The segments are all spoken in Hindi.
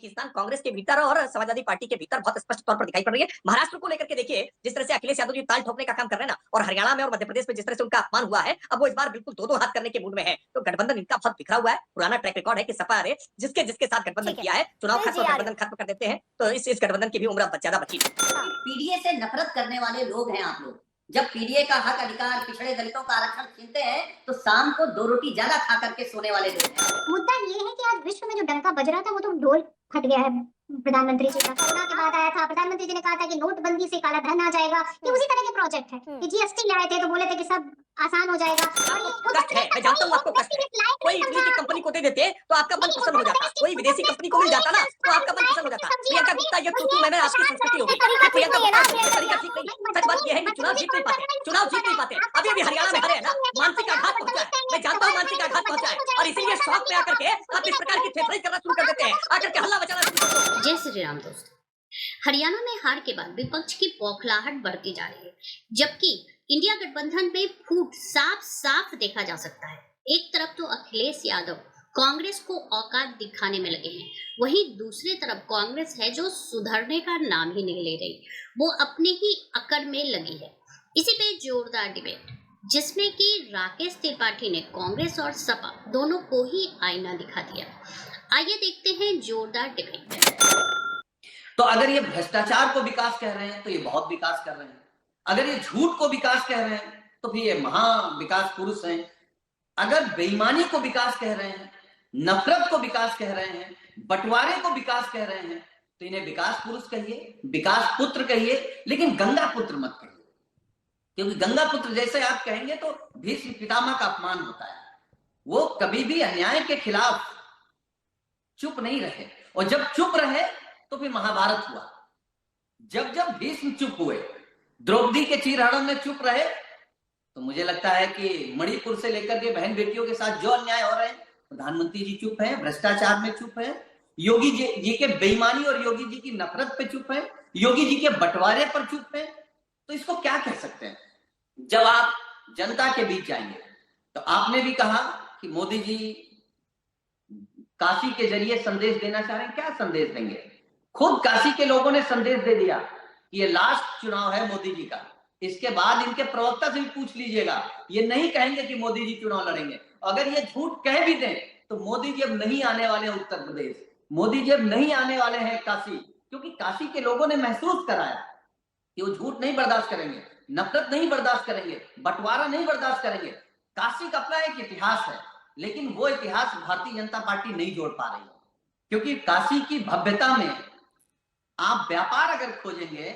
खींचतान कांग्रेस के भीतर और समाजवादी पार्टी के भीतर बहुत स्पष्ट तौर पर दिखाई पड़ रही है। महाराष्ट्र को लेकर के देखिए, जिस तरह से अखिलेश यादव जी ताल ठोकने का काम कर रहे हैं ना, और हरियाणा में और मध्य प्रदेश में जिस तरह से उनका अपमान हुआ है, अब वो इस बार बिल्कुल दो हाथ करने के मूड में है। तो गठबंधन इनका बहुत बिखरा हुआ है। पुराना ट्रैक रिकॉर्ड है कि सपा ने जिसके जिसके साथ गठबंधन किया है, चुनाव खत्म गठबंधन खत्म कर देते हैं। तो इस गठबंधन की भी उम्र ज्यादा बची नहीं। पीडीए से नफरत करने वाले लोग हैं आप लोग। जब पीडीए का हक अधिकार, पिछड़े दलितों का आरक्षण छीनते हैं, तो शाम को 2 रोटी ज्यादा खा करके सोने वाले लोग हैं। मुद्दा ये है कि आज विश्व में जो डंका बज रहा था वो तो ढोल फट गया है प्रधानमंत्री जी का। कोरोना के बाद आया था, प्रधानमंत्री जी ने कहा था कि नोटबंदी से काला धन आ जाएगा। ये उसी तरह के प्रोजेक्ट है कि जीएसटी लाए थे तो बोले थे कि सब आसान हो जाएगा। कष्ट है, मैं जानता हूँ आपको कष्ट है। कोई इटली की कंपनी को दे देते तो आपका मन प्रसन्न हो जाता, कोई विदेशी कंपनी को मिल जाता ना तो आपका मन प्रसन्न हो जाता। प्रियंका गुप्ता ये तू मैंने आपकी संस्कृति होगी। प्रियंका गुप्ता ये तरीका ठीक नहीं। सच बात ये है कि चुनाव जीत नहीं पाते। अभी हरियाणा में हारे हैं ना, मानसिक आघात पहुंचा है। मैं जानता हूँ मानसिक आघात पहुंचा है और इसीलिए शौक में आकर के आप इस प्रकार की थेथराई करना शुरू कर देते हैं, आकर के हल्ला मचाना शुरू कर देते हैं। जय श्री राम दोस्तों। हरियाणा में हार के बाद विपक्ष की बौखलाहट बढ़ती जा रही है, जबकि इंडिया गठबंधन में फूट साफ देखा जा सकता है। एक तरफ तो अखिलेश यादव कांग्रेस को औकात दिखाने में लगे हैं, वहीं दूसरी तरफ कांग्रेस है जो सुधरने का नाम ही नहीं ले रही, वो अपने ही अकड़ में लगी है। इसी पे जोरदार डिबेट, जिसमें कि राकेश त्रिपाठी ने कांग्रेस और सपा दोनों को ही आईना दिखा दिया। आइए देखते हैं जोरदार डिबेट। तो अगर ये भ्रष्टाचार को विकास कह रहे हैं तो ये बहुत विकास कर रहे हैं। अगर ये झूठ को विकास कह रहे हैं तो फिर ये महा विकास पुरुष हैं। अगर बेईमानी को विकास कह रहे हैं, नफरत को विकास कह रहे हैं, बंटवारे को विकास कह रहे हैं, तो इन्हें विकास पुरुष कहिए, विकास पुत्र कहिए, लेकिन गंगा पुत्र मत कहिए। क्योंकि गंगा पुत्र जैसे आप कहेंगे तो भीष्म पितामह का अपमान होता है। वो कभी भी अन्याय के खिलाफ चुप नहीं रहे, और जब चुप रहे तो फिर महाभारत हुआ। जब भीष्म चुप हुए, द्रौपदी के चीरहरण में चुप रहे, तो मुझे लगता है कि मणिपुर से लेकर के बहन बेटियों के साथ जो अन्याय हो रहे हैं, प्रधानमंत्री जी चुप हैं, भ्रष्टाचार में चुप हैं, योगी जी के बेईमानी और योगी जी की नफरत पे चुप हैं, योगी जी के बंटवारे पर चुप हैं। तो इसको क्या कह सकते हैं? जब आप जनता के बीच जाएंगे तो आपने भी कहा कि मोदी जी काशी के जरिए संदेश देना चाह रहे हैं। क्या संदेश देंगे? खुद काशी के लोगों ने संदेश दे दिया कि ये लास्ट चुनाव है मोदी जी का। इसके बाद इनके प्रवक्ता से भी पूछ लीजिएगा, ये नहीं कहेंगे कि मोदी जी चुनाव लड़ेंगे। अगर ये झूठ कह भी दें तो मोदी जी अब नहीं आने वाले हैं उत्तर प्रदेश, मोदी जी अब नहीं आने वाले हैं काशी, क्योंकि काशी के लोगों ने महसूस कराया कि वो झूठ नहीं बर्दाश्त करेंगे, नफरत नहीं बर्दाश्त करेंगे, बंटवारा नहीं बर्दाश्त करेंगे। काशी का अपना एक इतिहास है, लेकिन वो इतिहास भारतीय जनता पार्टी नहीं जोड़ पा रही है, क्योंकि काशी की भव्यता में आप व्यापार अगर खोजेंगे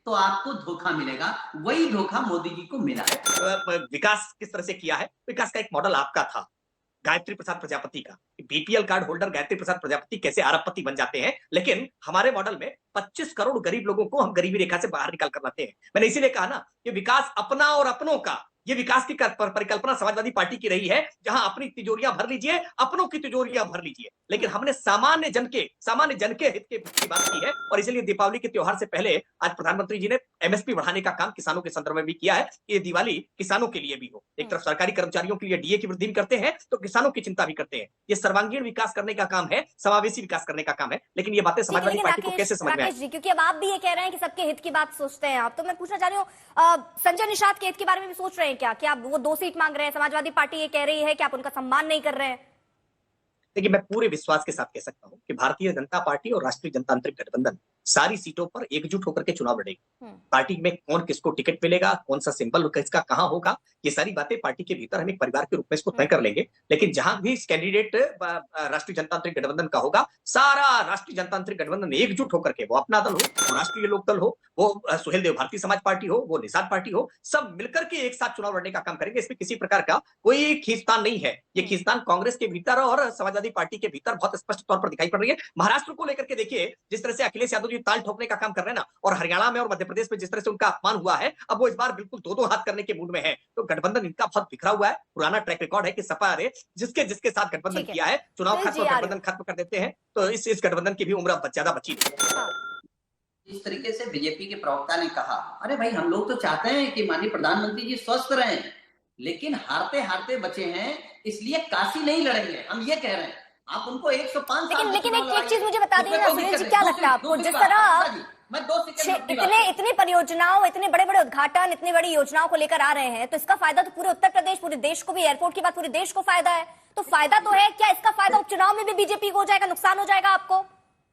तो आपको धोखा मिलेगा। वही धोखा मोदी जी को मिला है। विकास किस तरह से किया है? विकास का एक मॉडल आपका था, गायत्री प्रसाद प्रजापति का। BPL card holder Gayatri Prasad Prajapati कैसे अरबपति बन जाते हैं, लेकिन हमारे मॉडल में 25 करोड़ गरीब लोगों को हम गरीबी रेखा से बाहर निकाल कर लाते हैं। मैंने इसीलिए कहा ना कि विकास अपना और अपनों का, ये विकास की परिकल्पना समाजवादी पार्टी की रही है, जहां अपनी तिजोरियां भर लीजिए, अपनों की तिजोरियां भर लीजिए। लेकिन हमने सामान्य जन के हित की बात की है, और इसलिए दीपावली के त्योहार से पहले आज प्रधानमंत्री जी ने एमएसपी बढ़ाने का काम किसानों के संदर्भ में भी किया है। ये दिवाली किसानों के लिए भी हो। एक तरफ सरकारी कर्मचारियों के लिए डीए की वृद्धि करते हैं, तो किसानों की चिंता भी करते हैं। ये सर्वांगीण विकास करने का काम है, समावेशी विकास करने का काम है। लेकिन ये बातें समाजवादी पार्टी को कैसे समझ में आए? क्योंकि अब आप भी ये कह रहे हैं कि सबके हित की बात सोचते हैं आप, तो मैं पूछना चाह रही हूँ, संजय निषाद के हित के बारे में भी सोच रहे हैं क्या? कि आप वो 2 सीट मांग रहे हैं, समाजवादी पार्टी ये कह रही है कि आप उनका सम्मान नहीं कर रहे हैं? देखिए, मैं पूरे विश्वास के साथ कह सकता हूं कि भारतीय जनता पार्टी और राष्ट्रीय जनतांत्रिक गठबंधन सारी सीटों पर एकजुट होकर के चुनाव लड़ेगी। पार्टी में कौन किसको टिकट मिलेगा, कौन सा सिंबल किसका कहां होगा, ये सारी बातें पार्टी के भीतर हम एक परिवार के रूप में इसको तय कर लेंगे। लेकिन जहां भी कैंडिडेट राष्ट्रीय जनतांत्रिक गठबंधन का होगा, सारा राष्ट्रीय जनतांत्रिक गठबंधन एकजुट होकर के, वो अपना दल हो, वो राष्ट्रीय लोक दल हो, वो सुहेल देव भारतीय समाज पार्टी हो, वो निषाद पार्टी हो, सब मिलकर के एक साथ चुनाव लड़ने का काम करेंगे। इसमें किसी प्रकार का कोई खींचतान नहीं है। ये खींचतान कांग्रेस के भीतर और समाजवादी पार्टी के भीतर बहुत स्पष्ट तौर पर दिखाई पड़ रही है। महाराष्ट्र को लेकर के देखिए, जिस तरह से अखिलेश यादव जी ताल ठोकने का काम कर रहे हैं ना, और हरियाणा में और मध्य प्रदेश में जिस तरह से उनका अपमान हुआ है, अब वो इस बार बिल्कुल दो हाथ करने के मूड में है। तो गठबंधन इनका बहुत बिखरा हुआ है। पुराना ट्रैक रिकॉर्ड है कि सपा ने जिसके साथ गठबंधन किया है, चुनाव खत्म गठबंधन खत्म कर देते हैं। तो इस गठबंधन की भी उम्र ज्यादा बची नहीं। इस तरीके से बीजेपी के प्रवक्ता ने कहा, अरे भाई, हम लोग तो चाहते हैं कि माननीय प्रधानमंत्री जी स्वस्थ रहें, लेकिन हारते हारते बचे हैं, इसलिए काशी नहीं लड़ेंगे। हम ये कह रहे हैं आप उनको 105 साल लेकिन का एक चुनाव चीज मुझे बता दीजिए ना उसमें कोई सुनील जी, दिक्कत क्या नहीं। लगता है आपको, दूसरी जिस बात, तरह आशा जी, मैं 2 सेकंड इतनी परियोजनाओं, इतने बड़े बड़े उद्घाटन, इतनी बड़ी योजनाओं को लेकर आ रहे हैं, तो इसका फायदा तो पूरे उत्तर प्रदेश, पूरे देश को भी, एयरपोर्ट की बात पूरे देश को फायदा है, तो फायदा तो है, क्या इसका फायदा उपचुनाव में भी बीजेपी को हो जाएगा, नुकसान हो जाएगा आपको?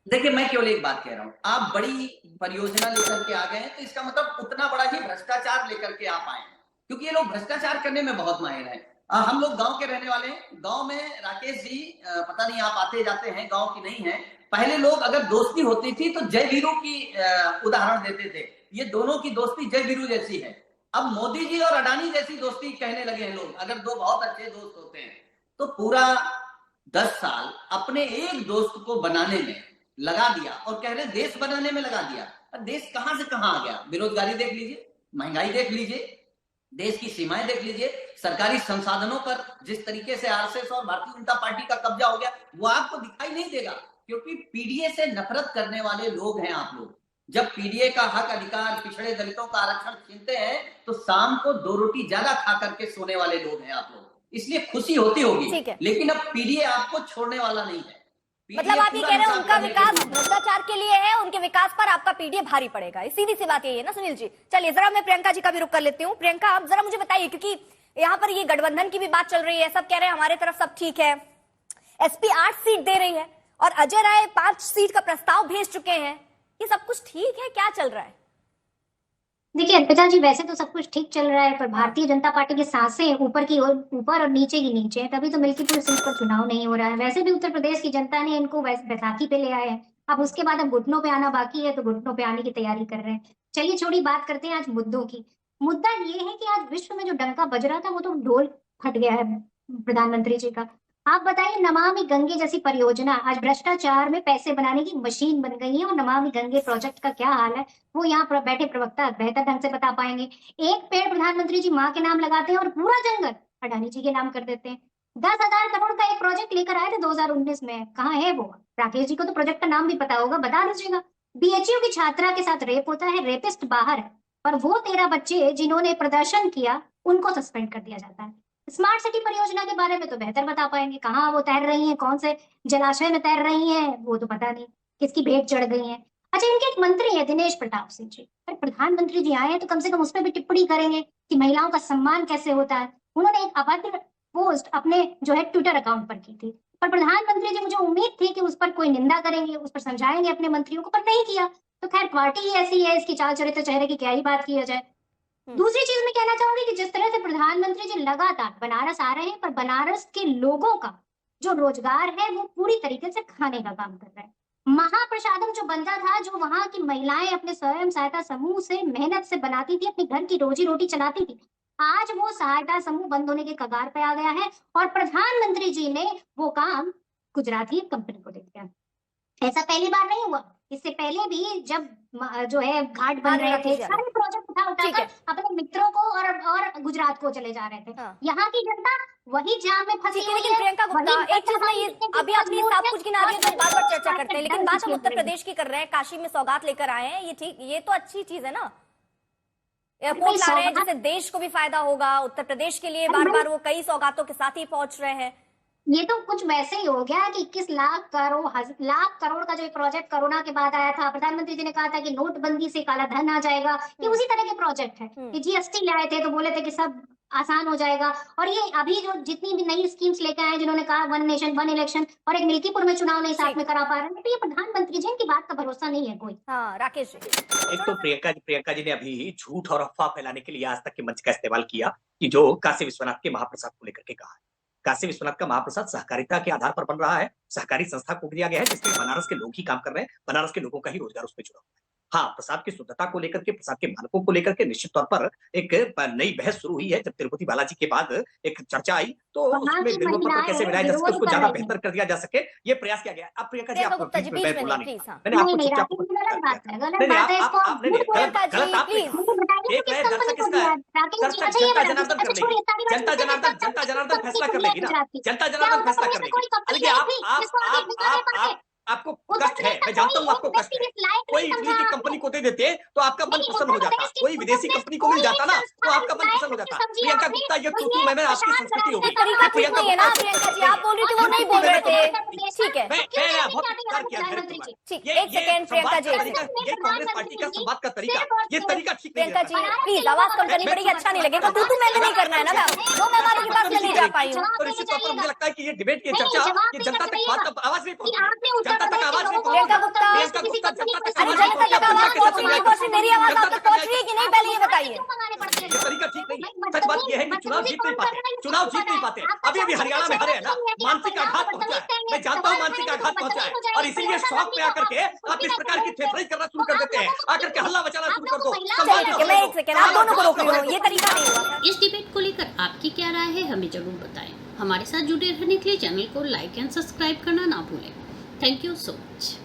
देखिए, मैं केवल एक बात कह रहा हूं, आप बड़ी परियोजना लेकर के आ गए हैं तो इसका मतलब उतना बड़ा ही भ्रष्टाचार लेकर के आप आए हैं, क्योंकि ये लोग भ्रष्टाचार करने में बहुत माहिर हैं। हम लोग गांव के रहने वाले हैं। गांव में राकेश जी, पता नहीं आप आते जाते हैं, गांव की नहीं है। पहले लोग अगर दोस्ती होती थी तो जय वीरू की उदाहरण देते थे, ये दोनों की दोस्ती जय वीरू जैसी है। अब मोदी जी और अडानी जैसी दोस्ती कहने लगे हैं लोग। अगर दो बहुत अच्छे दोस्त होते हैं तो पूरा 10 साल अपने एक दोस्त को बनाने में लगा दिया और कह रहे देश बनाने में लगा दिया। देश कहां से कहां आ गया? बेरोजगारी देख लीजिए, महंगाई देख लीजिए, देश की सीमाएं देख लीजिए, सरकारी संसाधनों पर जिस तरीके से आरएसएस और भारतीय जनता पार्टी का कब्जा हो गया, वो आपको दिखाई नहीं देगा, क्योंकि पीडीए से नफरत करने वाले लोग हैं आप लोग। जब पीडीए का हक अधिकार, पिछड़े दलितों का आरक्षण छीनते हैं तो शाम को 2 रोटी ज्यादा खा करके सोने वाले लोग हैं आप लोग, इसलिए खुशी होती होगी, लेकिन अब पीडीए आपको छोड़ने वाला नहीं है। मतलब आप ये कह रहे हैं उनका विकास भ्रष्टाचार के लिए है, उनके विकास पर आपका पीडीए भारी पड़ेगा, सीधी सी बात यही है ना सुनील जी। चलिए जरा मैं प्रियंका जी का भी रुख कर लेती हूँ। प्रियंका, आप जरा मुझे बताइए, क्योंकि यहाँ पर ये गठबंधन की भी बात चल रही है, सब कह रहे हैं हमारे तरफ सब ठीक है, एसपी 8 सीट दे रही है और अजय राय 5 सीट का प्रस्ताव भेज चुके हैं, ये सब कुछ ठीक है? क्या चल रहा है? देखिए अर्पिता जी, वैसे तो सब कुछ ठीक चल रहा है, पर भारतीय जनता पार्टी की सांसें ऊपर की ओर ऊपर और नीचे की नीचे है, तभी तो मिल्कीपुर सीट पर चुनाव नहीं हो रहा है। वैसे भी उत्तर प्रदेश की जनता ने इनको बैसाखी पे ले आए हैं, अब उसके बाद अब घुटनों पे आना बाकी है, तो घुटनों पे आने की तैयारी कर रहे हैं। चलिए छोड़ी, बात करते हैं आज मुद्दों की। मुद्दा ये है कि आज विश्व में जो डंका बज रहा था वो तो ढोल फट गया है प्रधानमंत्री जी का। आप बताइए, नमामि गंगे जैसी परियोजना आज भ्रष्टाचार में पैसे बनाने की मशीन बन गई है, और नमामि गंगे प्रोजेक्ट का क्या हाल है वो यहाँ पर बैठे प्रवक्ता बेहतर ढंग से बता पाएंगे। एक पेड़ प्रधानमंत्री जी माँ के नाम लगाते हैं और पूरा जंगल अडानी जी के नाम कर देते हैं। 10,000 करोड़ का एक प्रोजेक्ट लेकर आए थे 2019 में, कहाँ है वो? राकेश जी को तो प्रोजेक्ट का नाम भी पता होगा, बता दीजिएगा। बीएचयू की छात्रा के साथ रेप होता है, रेपिस्ट बाहर है, और वो 13 बच्चे जिन्होंने प्रदर्शन किया उनको सस्पेंड कर दिया जाता है। स्मार्ट सिटी परियोजना के बारे में तो बेहतर बता पाएंगे, कहाँ वो तैर रही हैं, कौन से जलाशय में तैर रही हैं वो तो पता नहीं, किसकी भेंट चढ़ गई है। अच्छा, इनके एक मंत्री है दिनेश प्रताप सिंह जी, अरे प्रधानमंत्री जी आए हैं तो कम से कम उस पर भी टिप्पणी करेंगे कि महिलाओं का सम्मान कैसे होता है। उन्होंने एक अभद्र पोस्ट अपने जो है ट्विटर अकाउंट पर की थी, पर प्रधानमंत्री जी, मुझे उम्मीद थी कि उस पर कोई निंदा करेंगे, उस पर समझाएंगे अपने मंत्रियों को, पर नहीं किया। तो खैर, पार्टी ही ऐसी है, इसकी चाल चरित्र चेहरे की क्या ही बात किया जाए। दूसरी चीज मैं कहना चाहूंगी कि जिस तरह से प्रधानमंत्री जी लगातार बनारस आ रहे हैं, पर बनारस के लोगों का जो रोजगार है वो पूरी तरीके से खाने का काम कर रहा है। महाप्रसादम जो बनता था, जो वहां की महिलाएं अपने स्वयं सहायता समूह से मेहनत से बनाती थी, अपने घर की रोजी रोटी चलाती थी, आज वो सहायता समूह बंद होने के कगार पे आ गया है, और प्रधानमंत्री जी ने वो काम गुजराती कंपनी को दे दिया। ऐसा पहली बार नहीं हुआ, इससे पहले भी जब जो है घाट बन रहे थे, सारे प्रोजेक्ट उठाकर अपने मित्रों को और गुजरात को चले जा रहे थे। यहाँ की जनता वही जाम में फंसी हुई है। प्रियंका गुप्ता, एक चीज में ये अभी आपने सब कुछ गिना दिया तो बार बार चर्चा करते हैं, लेकिन बात हम उत्तर प्रदेश की कर रहे हैं, काशी में सौगात लेकर आए हैं, ये ठीक, ये तो अच्छी चीज है ना, एयरपोर्ट ला रहे हैं जिससे देश को भी फायदा होगा, उत्तर प्रदेश के लिए बार बार वो कई सौगातों के साथ ही पहुंच रहे हैं। ये तो कुछ वैसे ही हो गया कि 21 लाख करोड़ का जो प्रोजेक्ट कोरोना के बाद आया था, प्रधानमंत्री जी ने कहा था कि नोटबंदी से काला धन आ जाएगा, ये उसी तरह के प्रोजेक्ट है। ये जीएसटी लाए थे तो बोले थे कि सब आसान हो जाएगा, और ये अभी जो जितनी भी नई स्कीम्स लेकर आए, जिन्होंने कहा 1 नेशन 1 इलेक्शन, और एक मिल्कीपुर में चुनाव नहीं साथ में करा पा रहे हैं, तो ये प्रधानमंत्री जी की बात का भरोसा नहीं है कोई। हाँ राकेश जी, एक तो प्रियंका जी ने अभी झूठ और अफवाह फैलाने के लिए आज तक के मंच का इस्तेमाल किया कि जो काशी विश्वनाथ के महाप्रसाद को लेकर के कहा है। काशी विश्वनाथ का महाप्रसाद सहकारिता के आधार पर बन रहा है, सहकारी संस्था को दिया गया है, जिसमें बनारस के लोग ही काम कर रहे हैं, बनारस के लोगों का ही रोजगार उसमें जुड़ा हुआ है। हाँ, प्रसाद की शुद्धता को लेकर के, प्रसाद के मानकों को लेकर के निश्चित तौर पर एक नई बहस शुरू हुई है। जब तिरुपति बालाजी के बाद एक चर्चा आई तो उसमें बिल्कुल पर कैसे मिलाया जा सके, उसको ज्यादा बेहतर कर दिया जा सके, ये प्रयास किया गया। अब प्रियंका जी, आपको बोला नहीं, मैंने आपको चुपचाप जनता जनार्दन फैसला कर लेगी ना, जनता जनार्दन फैसला कर लेगी। आपको कष्ट है, मैं जानता हूँ आपको कष्ट है। कोई इटली की कंपनी को दे देते तो आपका मन प्रसन्न हो जाता, कोई विदेशी कंपनी को मिल जाता ना तो आपका मन प्रसन्न हो जाता। प्रियंका गुप्ता, ये तू मैं आपकी संस्कृति होगी। ये तरीका ठीक नहीं है ना प्रियंका जी, आप बोल रही थी वो नहीं बोल रहे थे। ठीक है मैं बहुत विचार किया धैर्य कुमार। ठीक, एक सेकेंड प्रियंका जी, ये कांग्रेस पार्टी का संवाद का तरीका, ये तरीका ठीक नहीं प्रियंका है। जी प्लीज आवाज कम करनी पड़ेगी, अच्छा नहीं लगेगा। तू मैं नहीं करना है ना मैम, दो मेहमानों के पास मैं नहीं जा पाई हूँ। तो निश्चित तौर पर मुझे लगता है कि ये डिबेट, ये चर्चा, ये जनता तक आवाज नहीं पहुंची, जनता तक आवाज नहीं पहुंची। प्रियंका गुप्ता, प्रियंका गुप्ता जनता तक अरे आवाज जनता तक आवाज पहुंच रही है, नहीं पहुंच रही, मेरी आवाज आप तक पहुंच रही है कि नहीं, पहले ये बताइए। ये तरीका ठीक नहीं। सच बात ये है कि चुनाव जीत नहीं पाते, चुनाव जीत नहीं पाते। अभी हरियाणा में हारे है ना, मानसिक आघात पहुंचा है, मैं जानता हूँ मानसिक आघात पहुंचा है, और इसीलिए शौक में आकर के आप इस प्रकार की थेथराई करना शुरू कर देते हैं, आकर के हल्ला मचाना शुरू कर दो। चलिए ठीक है, मैं एक सेकेंड, आप दोनों को रोक रही हूँ, ये तरीका नहीं हुआ। इस डिबेट को लेकर आपकी क्या राय है हमें जरूर बताएं। हमारे साथ जुड़े रहने के लिए चैनल को लाइक एंड सब्सक्राइब करना ना भूलें। Thank you so much.